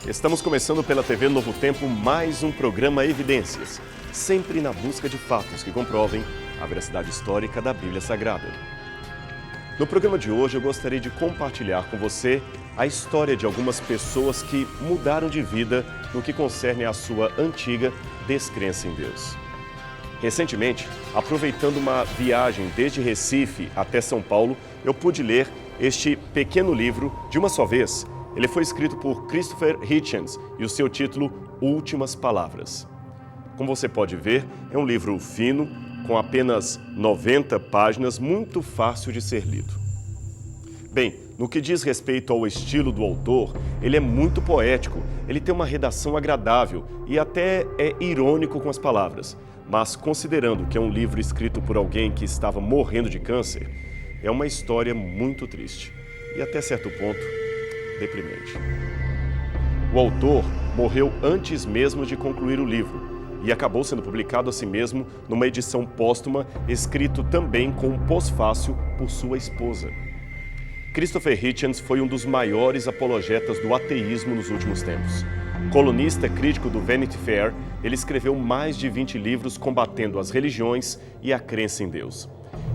Estamos começando pela TV Novo Tempo mais um programa Evidências, sempre na busca de fatos que comprovem a veracidade histórica da Bíblia Sagrada. No programa de hoje eu gostaria de compartilhar com você a história de algumas pessoas que mudaram de vida no que concerne à sua antiga descrença em Deus. Recentemente, aproveitando uma viagem desde Recife até São Paulo, eu pude ler este pequeno livro de uma só vez. Ele foi escrito por Christopher Hitchens e o seu título, Últimas Palavras. Como você pode ver, é um livro fino, com apenas 90 páginas, muito fácil de ser lido. Bem, no que diz respeito ao estilo do autor, ele é muito poético, ele tem uma redação agradável e até é irônico com as palavras. Mas, considerando que é um livro escrito por alguém que estava morrendo de câncer, é uma história muito triste e, até certo ponto, deprimente. O autor morreu antes mesmo de concluir o livro e acabou sendo publicado assim mesmo numa edição póstuma, escrito também com um pós-fácil por sua esposa. Christopher Hitchens foi um dos maiores apologetas do ateísmo nos últimos tempos. Colunista crítico do Vanity Fair, ele escreveu mais de 20 livros combatendo as religiões e a crença em Deus.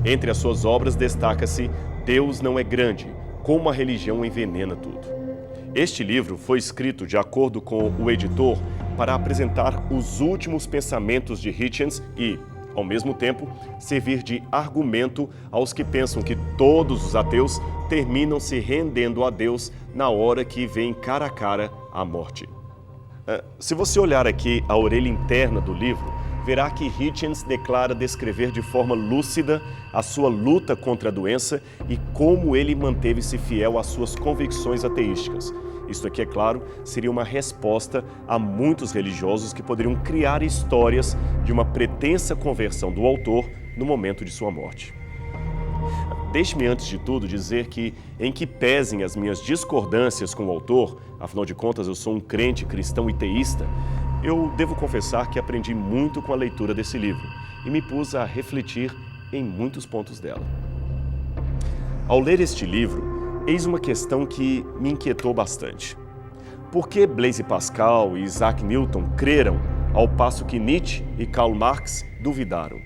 Entre as suas obras destaca-se Deus não é grande, como a religião envenena tudo. Este livro foi escrito de acordo com o editor para apresentar os últimos pensamentos de Hitchens e, ao mesmo tempo, servir de argumento aos que pensam que todos os ateus terminam se rendendo a Deus na hora que vêm cara a cara a morte. Se você olhar aqui a orelha interna do livro, verá que Hitchens declara descrever de forma lúcida a sua luta contra a doença e como ele manteve-se fiel às suas convicções ateísticas. Isto aqui, é claro, seria uma resposta a muitos religiosos que poderiam criar histórias de uma pretensa conversão do autor no momento de sua morte. Deixe-me, antes de tudo, dizer que, em que pesem as minhas discordâncias com o autor, afinal de contas eu sou um crente cristão e teísta, eu devo confessar que aprendi muito com a leitura desse livro e me pus a refletir em muitos pontos dela. Ao ler este livro, eis uma questão que me inquietou bastante. Por que Blaise Pascal e Isaac Newton creram, ao passo que Nietzsche e Karl Marx duvidaram?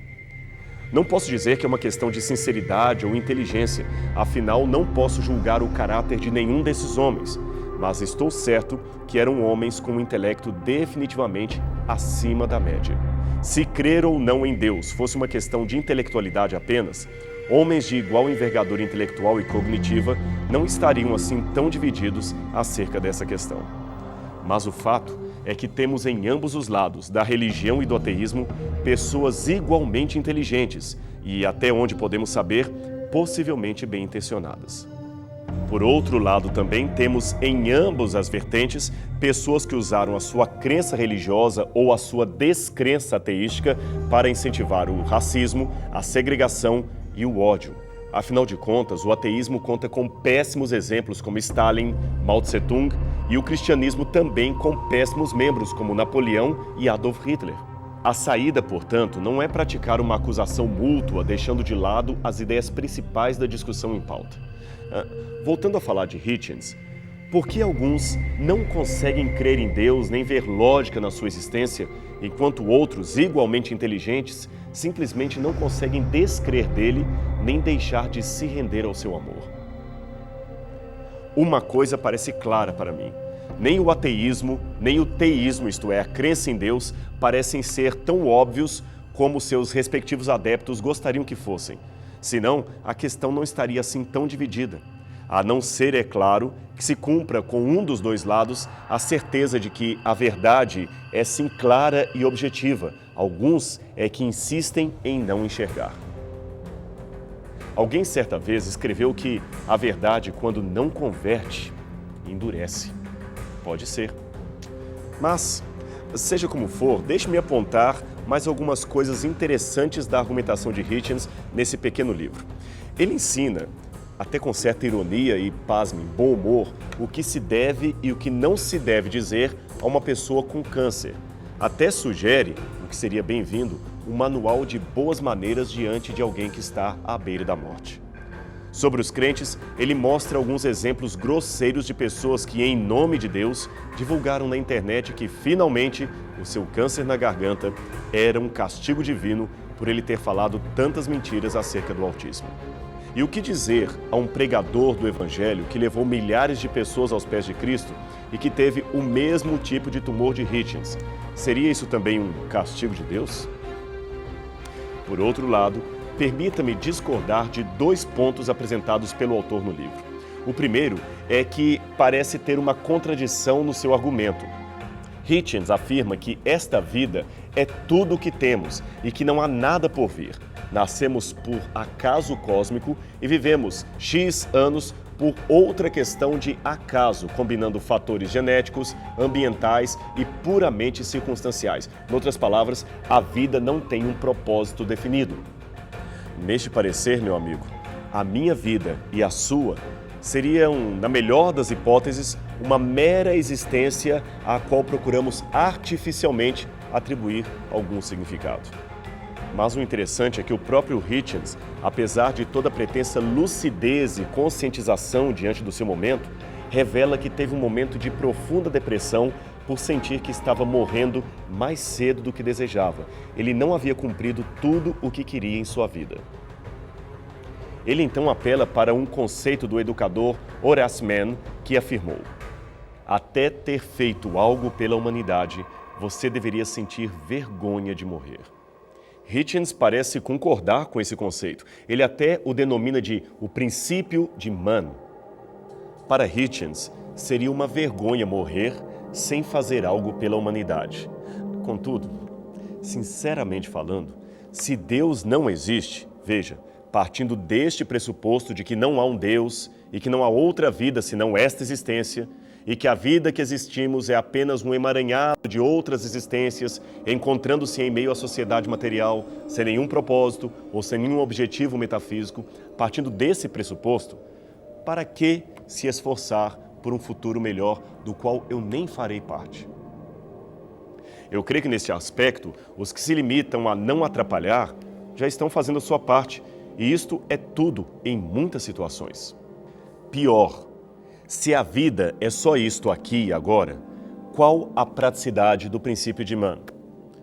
Não posso dizer que é uma questão de sinceridade ou inteligência, afinal não posso julgar o caráter de nenhum desses homens, mas estou certo que eram homens com um intelecto definitivamente acima da média. Se crer ou não em Deus fosse uma questão de intelectualidade apenas, homens de igual envergadura intelectual e cognitiva não estariam assim tão divididos acerca dessa questão. Mas o fato é que temos em ambos os lados, da religião e do ateísmo, pessoas igualmente inteligentes e, até onde podemos saber, possivelmente bem intencionadas. Por outro lado, também temos em ambas as vertentes pessoas que usaram a sua crença religiosa ou a sua descrença ateística para incentivar o racismo, a segregação e o ódio. Afinal de contas, o ateísmo conta com péssimos exemplos como Stalin, Mao Tse-tung e o cristianismo também com péssimos membros como Napoleão e Adolf Hitler. A saída, portanto, não é praticar uma acusação mútua, deixando de lado as ideias principais da discussão em pauta. Voltando a falar de Hitchens, por que alguns não conseguem crer em Deus nem ver lógica na sua existência, enquanto outros, igualmente inteligentes, simplesmente não conseguem descrer dele nem deixar de se render ao seu amor? Uma coisa parece clara para mim. Nem o ateísmo, nem o teísmo, isto é, a crença em Deus, parecem ser tão óbvios como seus respectivos adeptos gostariam que fossem. Senão, a questão não estaria assim tão dividida. A não ser, é claro, que se cumpra com um dos dois lados a certeza de que a verdade é sim clara e objetiva. Alguns é que insistem em não enxergar. Alguém certa vez escreveu que a verdade, quando não converte, endurece. Pode ser. Mas, seja como for, deixe-me apontar mais algumas coisas interessantes da argumentação de Hitchens nesse pequeno livro. Ele ensina, até com certa ironia e, pasme, bom humor, o que se deve e o que não se deve dizer a uma pessoa com câncer. Até sugere, o que seria bem-vindo, um manual de boas maneiras diante de alguém que está à beira da morte. Sobre os crentes, ele mostra alguns exemplos grosseiros de pessoas que, em nome de Deus, divulgaram na internet que, finalmente, o seu câncer na garganta era um castigo divino por ele ter falado tantas mentiras acerca do autismo. E o que dizer a um pregador do Evangelho que levou milhares de pessoas aos pés de Cristo e que teve o mesmo tipo de tumor de Hitchens? Seria isso também um castigo de Deus? Por outro lado, permita-me discordar de 2 pontos apresentados pelo autor no livro. O primeiro é que parece ter uma contradição no seu argumento. Hitchens afirma que esta vida é tudo o que temos e que não há nada por vir. Nascemos por acaso cósmico e vivemos X anos por outra questão de acaso, combinando fatores genéticos, ambientais e puramente circunstanciais. Em outras palavras, a vida não tem um propósito definido. Neste parecer, meu amigo, a minha vida e a sua seriam, na melhor das hipóteses, uma mera existência à qual procuramos artificialmente atribuir algum significado. Mas o interessante é que o próprio Hitchens, apesar de toda a pretensa lucidez e conscientização diante do seu momento, revela que teve um momento de profunda depressão por sentir que estava morrendo mais cedo do que desejava. Ele não havia cumprido tudo o que queria em sua vida. Ele então apela para um conceito do educador Horace Mann, que afirmou: até ter feito algo pela humanidade, você deveria sentir vergonha de morrer. Hitchens parece concordar com esse conceito. Ele até o denomina de o princípio de Mann. Para Hitchens, seria uma vergonha morrer sem fazer algo pela humanidade. Contudo, sinceramente falando, se Deus não existe, veja, partindo deste pressuposto de que não há um Deus e que não há outra vida senão esta existência, e que a vida que existimos é apenas um emaranhado de outras existências, encontrando-se em meio à sociedade material, sem nenhum propósito ou sem nenhum objetivo metafísico, partindo desse pressuposto, para que se esforçar por um futuro melhor do qual eu nem farei parte? Eu creio que nesse aspecto, os que se limitam a não atrapalhar já estão fazendo a sua parte, e isto é tudo em muitas situações. Pior, se a vida é só isto aqui e agora, qual a praticidade do princípio de Mann?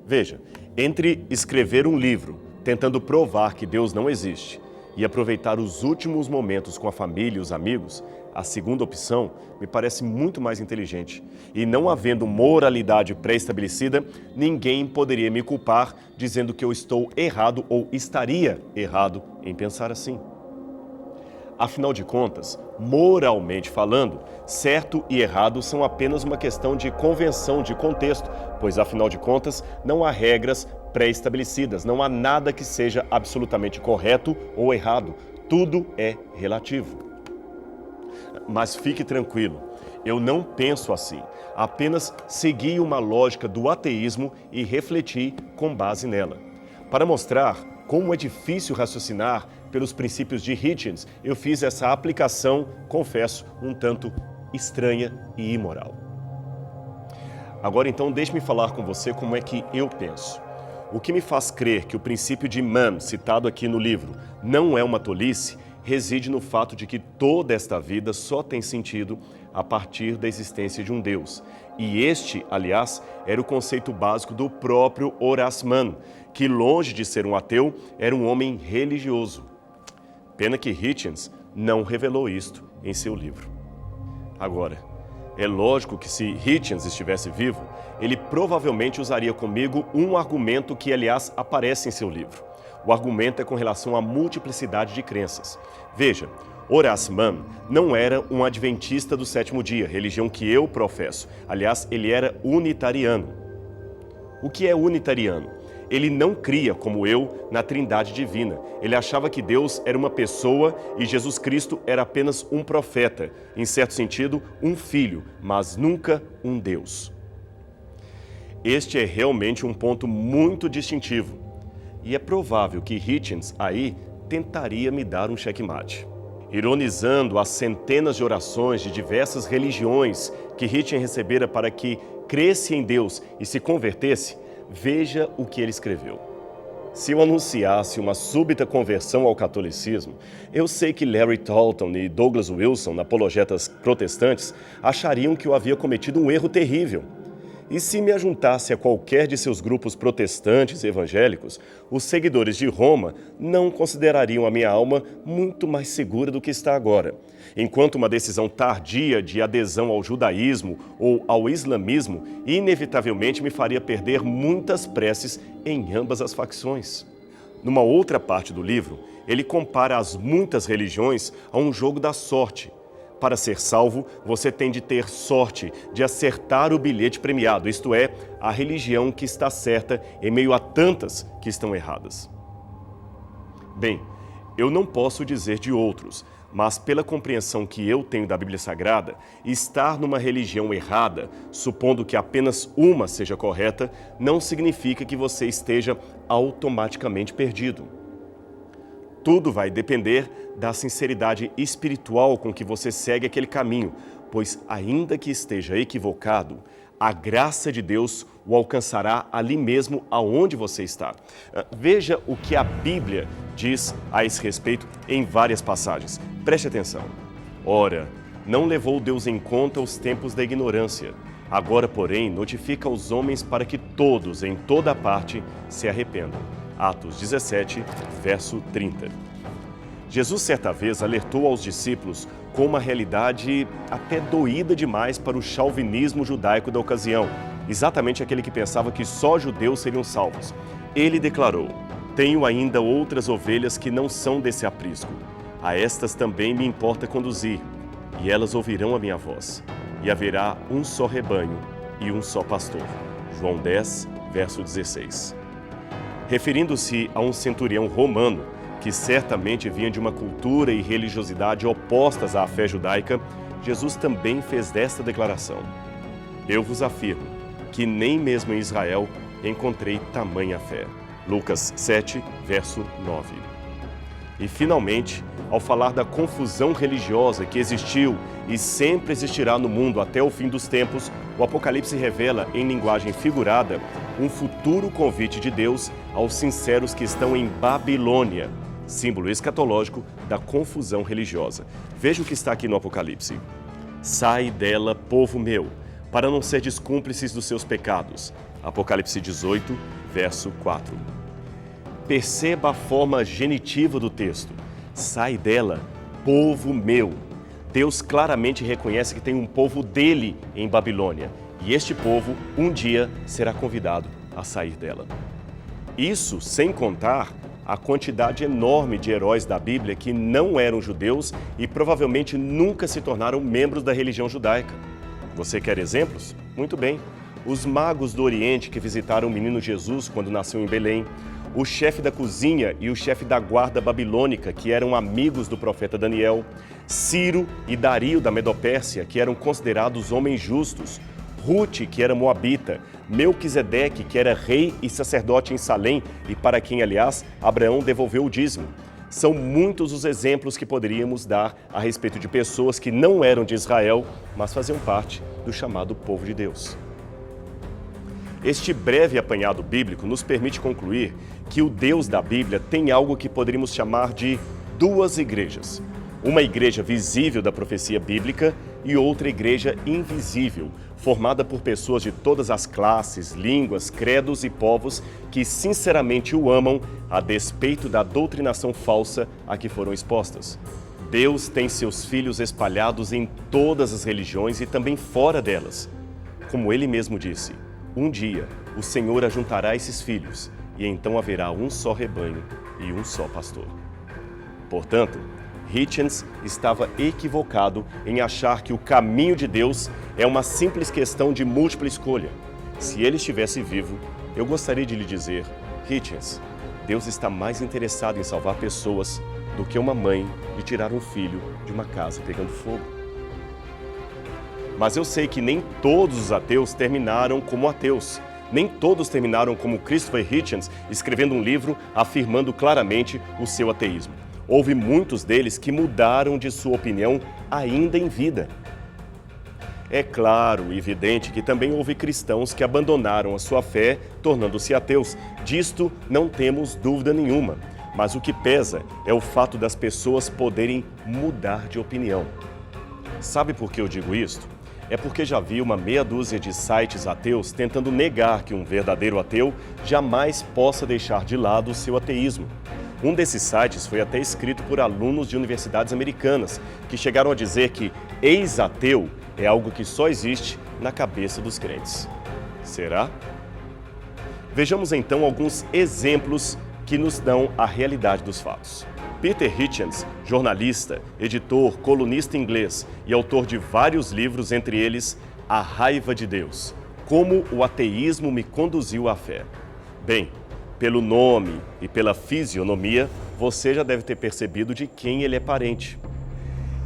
Veja, entre escrever um livro tentando provar que Deus não existe e aproveitar os últimos momentos com a família e os amigos, a segunda opção me parece muito mais inteligente. E não havendo moralidade pré-estabelecida, ninguém poderia me culpar dizendo que eu estou errado ou estaria errado em pensar assim. Afinal de contas, moralmente falando, certo e errado são apenas uma questão de convenção, de contexto, pois, afinal de contas, não há regras pré-estabelecidas, não há nada que seja absolutamente correto ou errado. Tudo é relativo. Mas fique tranquilo, eu não penso assim. Apenas segui uma lógica do ateísmo e refleti com base nela. Para mostrar como é difícil raciocinar pelos princípios de Hitchens, eu fiz essa aplicação, confesso, um tanto estranha e imoral. Agora então, deixe-me falar com você como é que eu penso. O que me faz crer que o princípio de Mann, citado aqui no livro, não é uma tolice, reside no fato de que toda esta vida só tem sentido a partir da existência de um Deus. E este, aliás, era o conceito básico do próprio Horace Mann, que, longe de ser um ateu, era um homem religioso. Pena que Hitchens não revelou isto em seu livro. Agora, é lógico que se Hitchens estivesse vivo, ele provavelmente usaria comigo um argumento que, aliás, aparece em seu livro. O argumento é com relação à multiplicidade de crenças. Veja, Horace Mann não era um adventista do sétimo dia, religião que eu professo. Aliás, ele era unitariano. O que é unitariano? Ele não cria, como eu, na Trindade Divina. Ele achava que Deus era uma pessoa e Jesus Cristo era apenas um profeta, em certo sentido, um filho, mas nunca um Deus. Este é realmente um ponto muito distintivo. E é provável que Hitchens aí tentaria me dar um checkmate. Ironizando as centenas de orações de diversas religiões que Hitchens recebera para que cresce em Deus e se convertesse, veja o que ele escreveu. Se eu anunciasse uma súbita conversão ao catolicismo, eu sei que Larry Talton e Douglas Wilson, apologetas protestantes, achariam que eu havia cometido um erro terrível. E se me ajuntasse a qualquer de seus grupos protestantes e evangélicos, os seguidores de Roma não considerariam a minha alma muito mais segura do que está agora. Enquanto uma decisão tardia de adesão ao judaísmo ou ao islamismo inevitavelmente me faria perder muitas preces em ambas as facções. Numa outra parte do livro, ele compara as muitas religiões a um jogo da sorte. Para ser salvo, você tem de ter sorte de acertar o bilhete premiado, isto é, a religião que está certa em meio a tantas que estão erradas. Bem, eu não posso dizer de outros, mas pela compreensão que eu tenho da Bíblia Sagrada, estar numa religião errada, supondo que apenas uma seja correta, não significa que você esteja automaticamente perdido. Tudo vai depender da sinceridade espiritual com que você segue aquele caminho, pois ainda que esteja equivocado, a graça de Deus o alcançará ali mesmo aonde você está. Veja o que a Bíblia diz a esse respeito em várias passagens. Preste atenção. Ora, não levou Deus em conta os tempos da ignorância. Agora, porém, notifica aos homens para que todos, em toda parte, se arrependam. Atos 17, verso 30. Jesus, certa vez, alertou aos discípulos com uma realidade até doída demais para o chauvinismo judaico da ocasião, exatamente aquele que pensava que só judeus seriam salvos. Ele declarou: "Tenho ainda outras ovelhas que não são desse aprisco. A estas também me importa conduzir, e elas ouvirão a minha voz. E haverá um só rebanho e um só pastor." João 10, verso 16. Referindo-se a um centurião romano, que certamente vinha de uma cultura e religiosidade opostas à fé judaica, Jesus também fez desta declaração: "Eu vos afirmo que nem mesmo em Israel encontrei tamanha fé." Lucas 7, verso 9. E, finalmente, ao falar da confusão religiosa que existiu e sempre existirá no mundo até o fim dos tempos, o Apocalipse revela, em linguagem figurada, um futuro convite de Deus aos sinceros que estão em Babilônia, símbolo escatológico da confusão religiosa. Veja o que está aqui no Apocalipse. "Sai dela, povo meu, para não serdes cúmplices dos seus pecados." Apocalipse 18, verso 4. Perceba a forma genitiva do texto. "Sai dela, povo meu." Deus claramente reconhece que tem um povo dele em Babilônia, e este povo, um dia, será convidado a sair dela. Isso sem contar a quantidade enorme de heróis da Bíblia que não eram judeus e provavelmente nunca se tornaram membros da religião judaica. Você quer exemplos? Muito bem. Os magos do Oriente que visitaram o menino Jesus quando nasceu em Belém, o chefe da cozinha e o chefe da guarda babilônica, que eram amigos do profeta Daniel, Ciro e Dario da Medopérsia, que eram considerados homens justos, Rute, que era moabita, Melquisedeque, que era rei e sacerdote em Salém e para quem, aliás, Abraão devolveu o dízimo. São muitos os exemplos que poderíamos dar a respeito de pessoas que não eram de Israel, mas faziam parte do chamado povo de Deus. Este breve apanhado bíblico nos permite concluir que o Deus da Bíblia tem algo que poderíamos chamar de duas igrejas. Uma igreja visível da profecia bíblica e outra igreja invisível, formada por pessoas de todas as classes, línguas, credos e povos que sinceramente o amam a despeito da doutrinação falsa a que foram expostas. Deus tem seus filhos espalhados em todas as religiões e também fora delas. Como ele mesmo disse: "Um dia o Senhor ajuntará esses filhos e então haverá um só rebanho e um só pastor." Portanto, Hitchens estava equivocado em achar que o caminho de Deus é uma simples questão de múltipla escolha. Se ele estivesse vivo, eu gostaria de lhe dizer: "Hitchens, Deus está mais interessado em salvar pessoas do que uma mãe de tirar um filho de uma casa pegando fogo." Mas eu sei que nem todos os ateus terminaram como ateus. Nem todos terminaram como Christopher Hitchens, escrevendo um livro afirmando claramente o seu ateísmo. Houve muitos deles que mudaram de sua opinião ainda em vida. É claro e evidente que também houve cristãos que abandonaram a sua fé, tornando-se ateus. Disto não temos dúvida nenhuma. Mas o que pesa é o fato das pessoas poderem mudar de opinião. Sabe por que eu digo isto? É porque já vi uma meia dúzia de sites ateus tentando negar que um verdadeiro ateu jamais possa deixar de lado o seu ateísmo. Um desses sites foi até escrito por alunos de universidades americanas, que chegaram a dizer que ex-ateu é algo que só existe na cabeça dos crentes. Será? Vejamos então alguns exemplos que nos dão a realidade dos fatos. Peter Hitchens, jornalista, editor, colunista inglês e autor de vários livros, entre eles A Raiva de Deus, Como o Ateísmo Me Conduziu à Fé. Bem, pelo nome e pela fisionomia, você já deve ter percebido de quem ele é parente.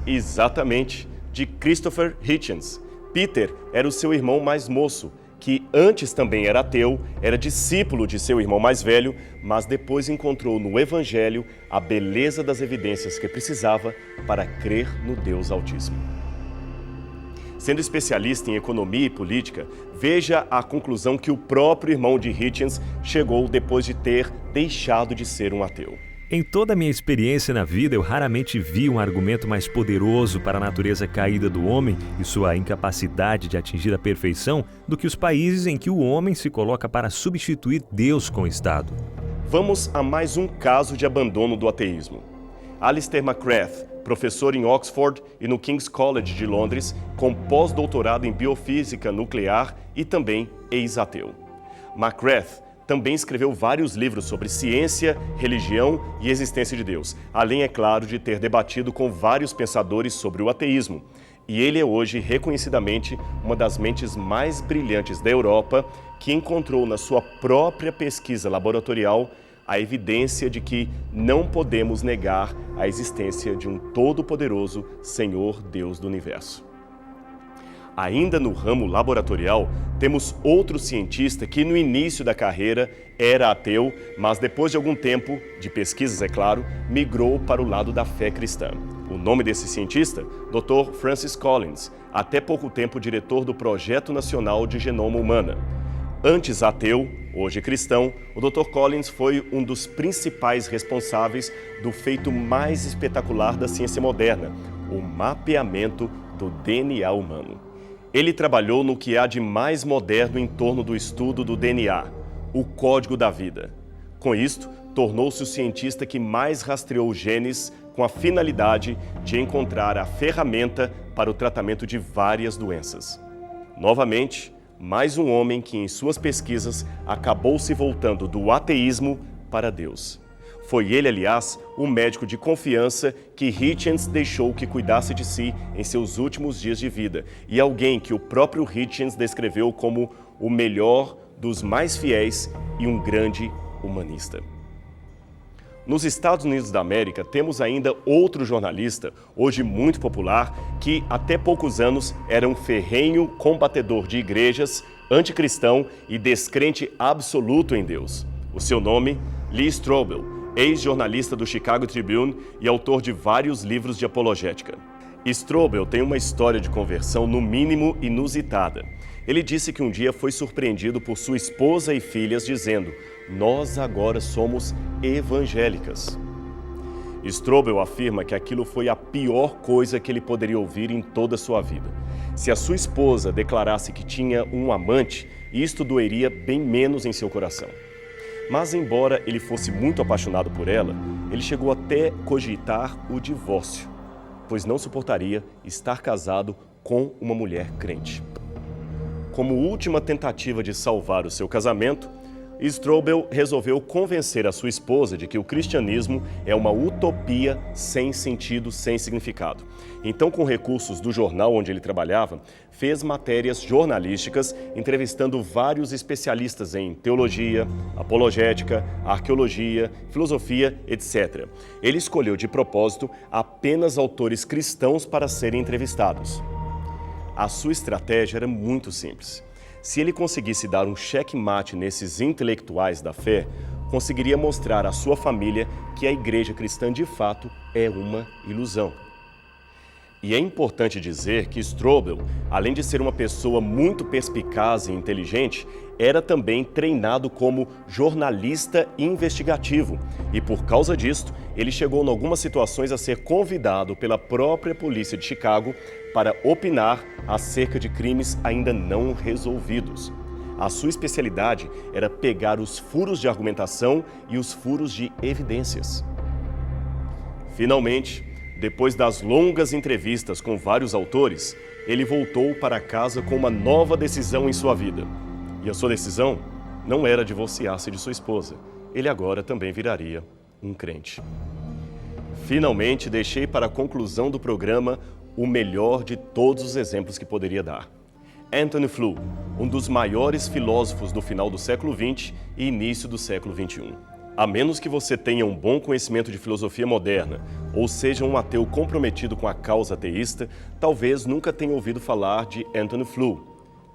Exatamente, de Christopher Hitchens. Peter era o seu irmão mais moço, que antes também era ateu, era discípulo de seu irmão mais velho, mas depois encontrou no Evangelho a beleza das evidências que precisava para crer no Deus Altíssimo. Sendo especialista em economia e política, veja a conclusão que o próprio irmão de Hitchens chegou depois de ter deixado de ser um ateu. Em toda a minha experiência na vida, eu raramente vi um argumento mais poderoso para a natureza caída do homem e sua incapacidade de atingir a perfeição do que os países em que o homem se coloca para substituir Deus com o Estado. Vamos a mais um caso de abandono do ateísmo. Alistair McGrath, professor em Oxford e no King's College de Londres, com pós-doutorado em biofísica nuclear e também ex-ateu. McGrath também escreveu vários livros sobre ciência, religião e existência de Deus, além, é claro, de ter debatido com vários pensadores sobre o ateísmo. E ele é hoje, reconhecidamente, uma das mentes mais brilhantes da Europa, que encontrou na sua própria pesquisa laboratorial a evidência de que não podemos negar a existência de um todo-poderoso Senhor Deus do Universo. Ainda no ramo laboratorial, temos outro cientista que no início da carreira era ateu, mas depois de algum tempo, de pesquisas é claro, migrou para o lado da fé cristã. O nome desse cientista? Dr. Francis Collins, até pouco tempo diretor do Projeto Nacional de Genoma Humana. Antes ateu, hoje cristão, o Dr. Collins foi um dos principais responsáveis do feito mais espetacular da ciência moderna, o mapeamento do DNA humano. Ele trabalhou no que há de mais moderno em torno do estudo do DNA, o código da vida. Com isto, tornou-se o cientista que mais rastreou genes com a finalidade de encontrar a ferramenta para o tratamento de várias doenças. Novamente, mais um homem que em suas pesquisas acabou se voltando do ateísmo para Deus. Foi ele, aliás, o médico de confiança que Hitchens deixou que cuidasse de si em seus últimos dias de vida e alguém que o próprio Hitchens descreveu como o melhor dos mais fiéis e um grande humanista. Nos Estados Unidos da América, temos ainda outro jornalista, hoje muito popular, que até poucos anos era um ferrenho combatedor de igrejas, anticristão e descrente absoluto em Deus. O seu nome, Lee Strobel, ex-jornalista do Chicago Tribune e autor de vários livros de apologética. Strobel tem uma história de conversão no mínimo inusitada. Ele disse que um dia foi surpreendido por sua esposa e filhas dizendo: "Nós agora somos evangélicas". Strobel afirma que aquilo foi a pior coisa que ele poderia ouvir em toda a sua vida. Se a sua esposa declarasse que tinha um amante, isto doeria bem menos em seu coração. Mas, embora ele fosse muito apaixonado por ela, ele chegou até cogitar o divórcio, pois não suportaria estar casado com uma mulher crente. Como última tentativa de salvar o seu casamento, Strobel resolveu convencer a sua esposa de que o cristianismo é uma utopia sem sentido, sem significado. Então, com recursos do jornal onde ele trabalhava, fez matérias jornalísticas entrevistando vários especialistas em teologia, apologética, arqueologia, filosofia, etc. Ele escolheu de propósito apenas autores cristãos para serem entrevistados. A sua estratégia era muito simples. Se ele conseguisse dar um checkmate nesses intelectuais da fé, conseguiria mostrar à sua família que a igreja cristã de fato é uma ilusão. E é importante dizer que Strobel, além de ser uma pessoa muito perspicaz e inteligente, era também treinado como jornalista investigativo. E por causa disto, ele chegou em algumas situações a ser convidado pela própria polícia de Chicago para opinar acerca de crimes ainda não resolvidos. A sua especialidade era pegar os furos de argumentação e os furos de evidências. Finalmente, depois das longas entrevistas com vários autores, ele voltou para casa com uma nova decisão em sua vida. E a sua decisão não era divorciar-se de sua esposa. Ele agora também viraria um crente. Finalmente, deixei para a conclusão do programa o melhor de todos os exemplos que poderia dar. Antony Flew, um dos maiores filósofos do final do século XX e início do século XXI. A menos que você tenha um bom conhecimento de filosofia moderna ou seja um ateu comprometido com a causa ateísta, talvez nunca tenha ouvido falar de Antony Flew.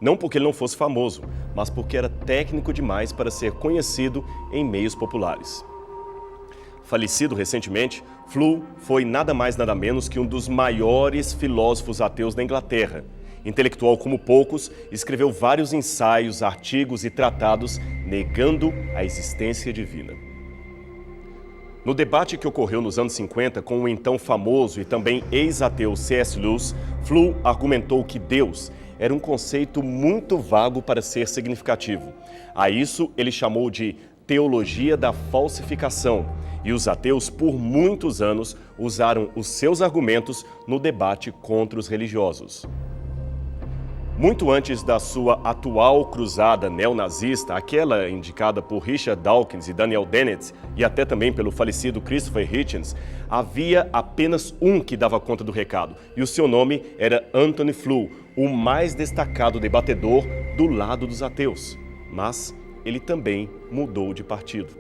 Não porque ele não fosse famoso, mas porque era técnico demais para ser conhecido em meios populares. Falecido recentemente, Flew foi nada mais nada menos que um dos maiores filósofos ateus da Inglaterra. Intelectual como poucos, escreveu vários ensaios, artigos e tratados negando a existência divina. No debate que ocorreu nos anos 50 com o então famoso e também ex-ateu C.S. Lewis, Flew argumentou que Deus era um conceito muito vago para ser significativo. A isso ele chamou de teologia da falsificação, e os ateus por muitos anos usaram os seus argumentos no debate contra os religiosos. Muito antes da sua atual cruzada neonazista, aquela indicada por Richard Dawkins e Daniel Dennett, e até também pelo falecido Christopher Hitchens, havia apenas um que dava conta do recado, e o seu nome era Antony Flew, o mais destacado debatedor do lado dos ateus. Mas ele também mudou de partido.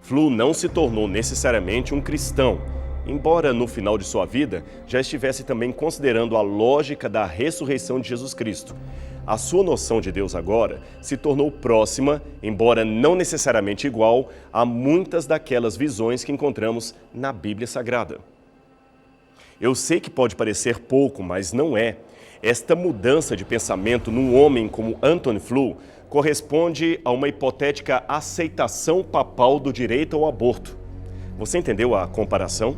Flew não se tornou necessariamente um cristão, embora no final de sua vida já estivesse também considerando a lógica da ressurreição de Jesus Cristo. A sua noção de Deus agora se tornou próxima, embora não necessariamente igual, a muitas daquelas visões que encontramos na Bíblia Sagrada. Eu sei que pode parecer pouco, mas não é. Esta mudança de pensamento num homem como Antony Flew corresponde a uma hipotética aceitação papal do direito ao aborto. Você entendeu a comparação?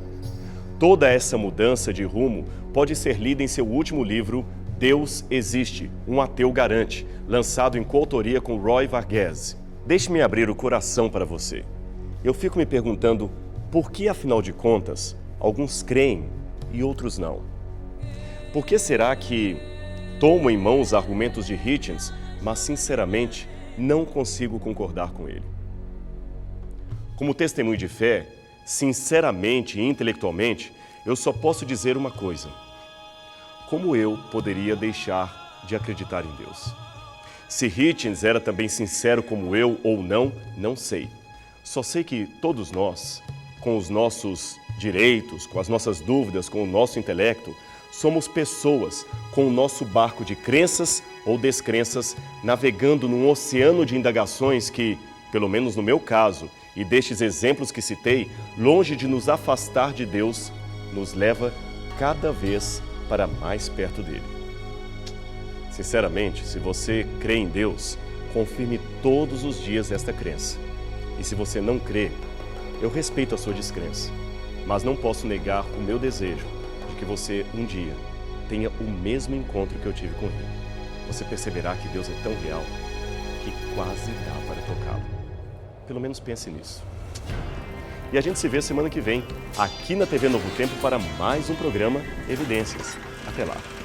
Toda essa mudança de rumo pode ser lida em seu último livro, Deus Existe, um ateu garante, lançado em coautoria com Roy Varghese. Deixe-me abrir o coração para você. Eu fico me perguntando por que, afinal de contas, alguns creem e outros não. Por que será que tomo em mãos os argumentos de Hitchens, mas sinceramente não consigo concordar com ele? Como testemunho de fé, sinceramente e intelectualmente, eu só posso dizer uma coisa. Como eu poderia deixar de acreditar em Deus? Se Hitchens era também sincero como eu ou não, não sei. Só sei que todos nós, com os nossos direitos, com as nossas dúvidas, com o nosso intelecto, somos pessoas com o nosso barco de crenças ou descrenças navegando num oceano de indagações que, pelo menos no meu caso, e destes exemplos que citei, longe de nos afastar de Deus, nos leva cada vez para mais perto dele. Sinceramente, se você crê em Deus, confirme todos os dias esta crença. E se você não crê, eu respeito a sua descrença, mas não posso negar o meu desejo de que você, um dia, tenha o mesmo encontro que eu tive com ele. Você perceberá que Deus é tão real que quase dá para tocá-lo. Pelo menos pense nisso. E a gente se vê semana que vem, aqui na TV Novo Tempo, para mais um programa Evidências. Até lá!